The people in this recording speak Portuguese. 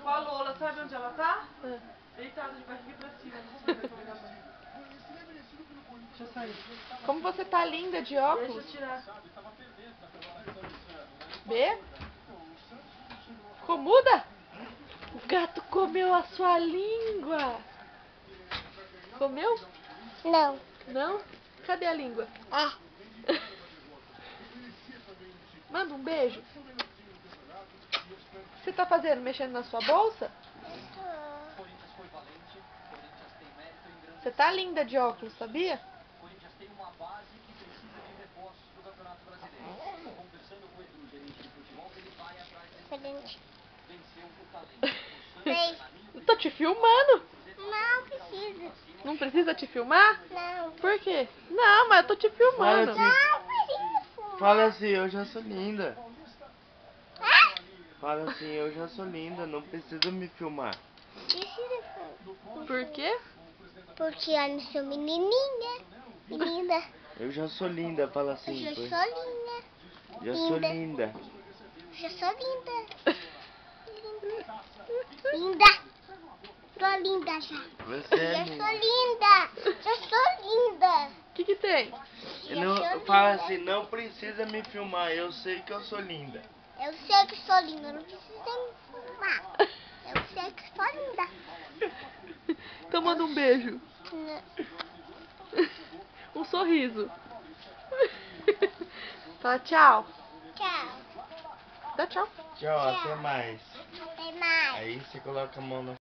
com a Lola, sabe onde ela tá? Deitada de barriga pra cima. Deixa eu sair. Como você tá linda de óculos. Deixa eu tirar. B? Ficou muda? O gato comeu a sua língua. Comeu? Não. Não? Cadê a língua? Ah. Manda um beijo. O que você tá fazendo? Mexendo na sua bolsa? Você tá linda de óculos, sabia? Eu tô te filmando. Não precisa. Não precisa te filmar? Não. Por quê? Não, mas eu tô te filmando. Não precisa. Fala assim, eu já sou linda. Ah? Fala assim, eu já sou linda, não precisa me filmar. Precisa. Por quê? Porque eu não sou menininha. Linda. Eu já sou linda, fala Eu assim. já pois. sou linda. Já sou linda. Já sou linda. Linda. Tô linda já. Você é Já linda. sou linda. Já sou linda. O que tem? Já Não, sou fala linda. assim, não precisa me filmar, eu sei que eu sou linda. Eu sei que sou linda, não precisa me filmar. Eu sei que sou linda. Então manda um beijo. Não. Um sorriso. Fala tchau. Tchau. Dá tchau. Tchau, até mais. Até mais. Aí você coloca a mão na